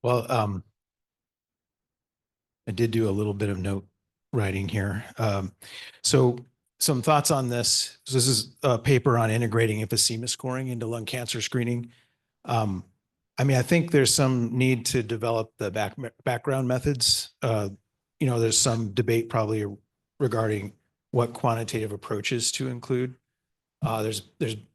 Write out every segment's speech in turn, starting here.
Well, I did do a little bit of note writing here. So some thoughts on this. So this is a paper on integrating emphysema scoring into lung cancer screening. I mean, I think there's some need to develop the background methods. There's some debate probably regarding what quantitative approaches to include. There's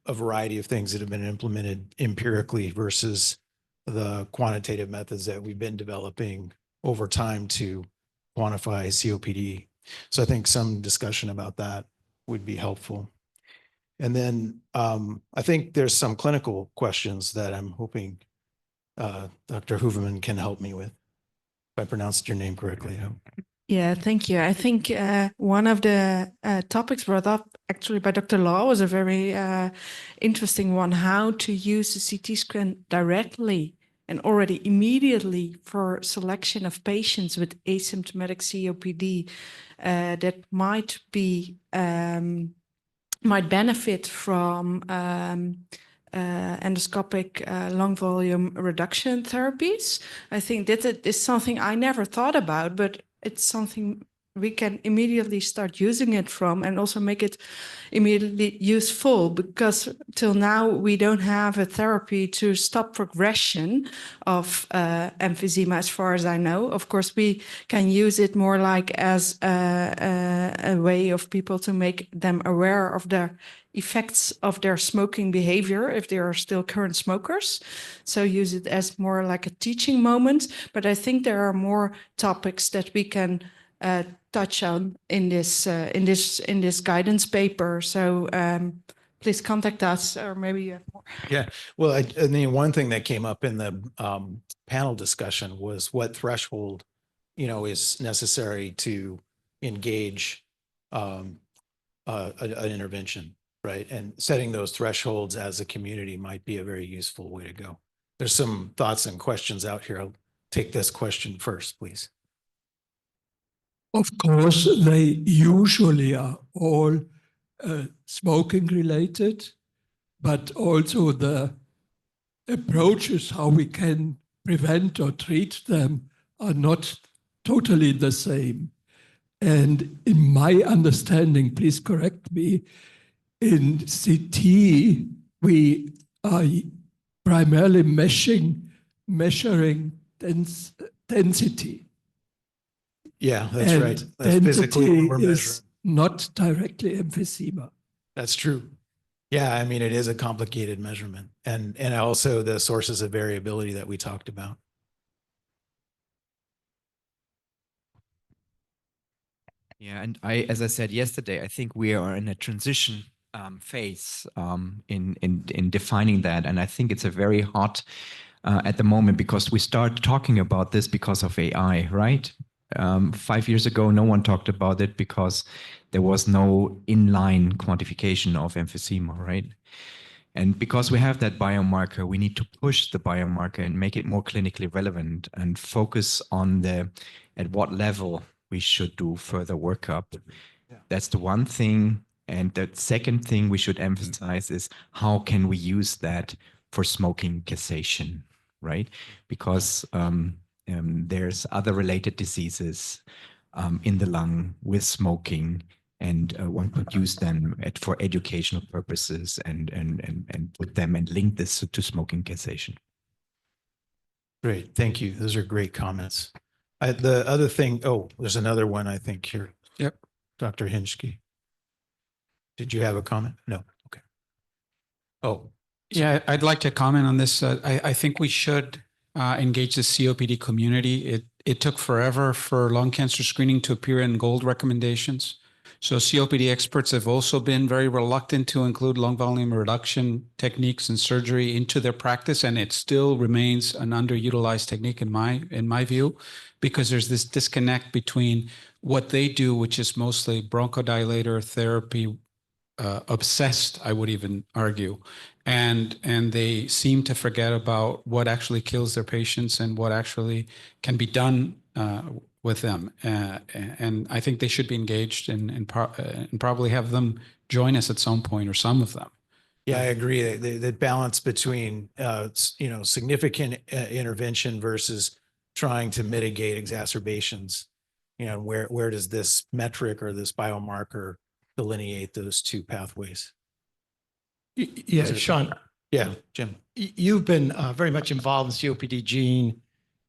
a variety of things that have been implemented empirically versus the quantitative methods that we've been developing over time to quantify COPD. So I think some discussion about that would be helpful. And then I think there's some clinical questions that I'm hoping Dr. Heuvelmans can help me with, if I pronounced your name correctly. Yeah, thank you. I think one of the topics brought up actually by Dr. Law was a very interesting one, how to use the CT scan directly and already immediately for selection of patients with asymptomatic COPD that might benefit from endoscopic lung volume reduction therapies. I think that is something I never thought about, but it's something we can immediately start using it from and also make it immediately useful, because till now we don't have a therapy to stop progression of emphysema as far as I know. Of course, we can use it more like as a way of people to make them aware of the effects of their smoking behavior if they are still current smokers. So use it as more like a teaching moment. But I think there are more topics that we can touch on in this guidance paper. So please contact us, or maybe you have more. Yeah, well, I mean, one thing that came up in the panel discussion was what threshold, is necessary to engage an intervention, right? And setting those thresholds as a community might be a very useful way to go. There's some thoughts and questions out here. I'll take this question first, please. Of course, they usually are all smoking related, but also the approaches how we can prevent or treat them are not totally the same. And in my understanding, please correct me, in CT, we are primarily measuring density. Yeah, that's and right. That's physically what we're is not directly emphysema. That's true. Yeah, I mean, it is a complicated measurement, and also the sources of variability that we talked about. Yeah, and as I said yesterday, I think we are in a transition phase in defining that, and I think it's a very hot at the moment, because we start talking about this because of AI, right? 5 years ago, no one talked about it because there was no inline quantification of emphysema, right? And because we have that biomarker, we need to push the biomarker and make it more clinically relevant and focus on at what level we should do further workup. Yeah. That's the one thing. And the second thing we should emphasize is how can we use that for smoking cessation, right? Because there's other related diseases in the lung with smoking, and one could use them for educational purposes and put them and link this to smoking cessation. Great, thank you. Those are great comments. The other thing, there's another one I think here. Yep. Dr. Hinchke. Did you have a comment? No, okay. Oh. Yeah, I'd like to comment on this. I think we should engage the COPD community. It took forever for lung cancer screening to appear in GOLD recommendations. So COPD experts have also been very reluctant to include lung volume reduction techniques and surgery into their practice, and it still remains an underutilized technique in my view, because there's this disconnect between what they do, which is mostly bronchodilator therapy, obsessed, I would even argue, and they seem to forget about what actually kills their patients and what actually can be done with them. And I think they should be engaged and probably have them join us at some point, or some of them. Yeah, I agree. That balance between, significant intervention versus trying to mitigate exacerbations. Where does this metric or this biomarker delineate those two pathways? Yeah, Is it- Sean, Yeah, Jim. you've been very much involved in COPD gene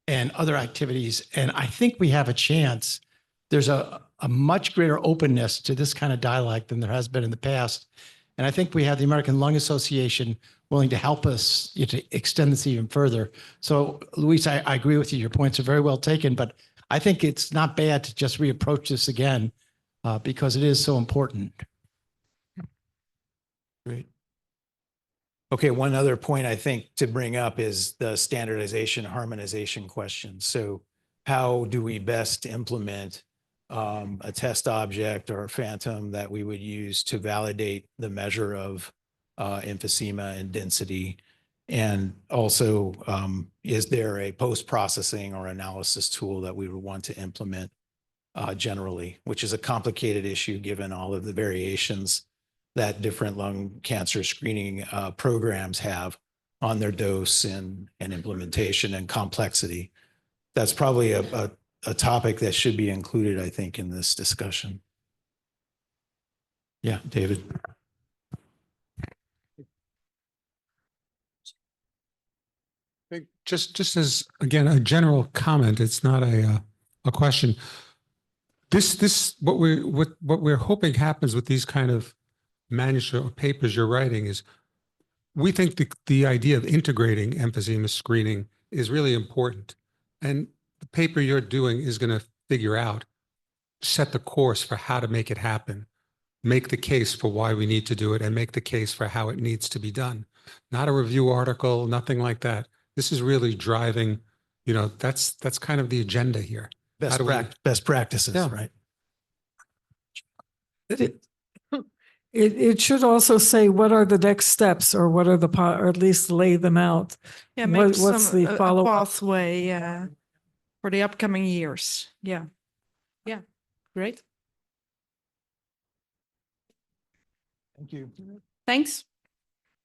and other activities, and I think we have a chance. There's a much greater openness to this kind of dialogue than there has been in the past. And I think we have the American Lung Association willing to help us to extend this even further. So, Luis, I agree with you. Your points are very well taken, but I think it's not bad to just reapproach this again because it is so important. Great. Okay, one other point I think to bring up is the standardization, harmonization question. So how do we best implement a test object or a phantom that we would use to validate the measure of emphysema and density? And also, is there a post-processing or analysis tool that we would want to implement generally, which is a complicated issue given all of the variations that different lung cancer screening programs have on their dose and implementation and complexity. That's probably a topic that should be included, I think, in this discussion. Yeah, David. Just as, again, a general comment, it's not a question. What we're hoping happens with these kind of manuscript or papers you're writing is we think the idea of integrating emphysema screening is really important. And the paper you're doing is going to figure out, set the course for how to make it happen, make the case for why we need to do it, and make the case for how it needs to be done. Not a review article, nothing like that. This is really driving, that's kind of the agenda here. Best practices, Yeah. right? It should also say what are the next steps, or what are the or at least lay them out. Yeah, maybe What's the a follow-up? pathway for the upcoming years. Yeah. Yeah, great. Thank you. Thanks.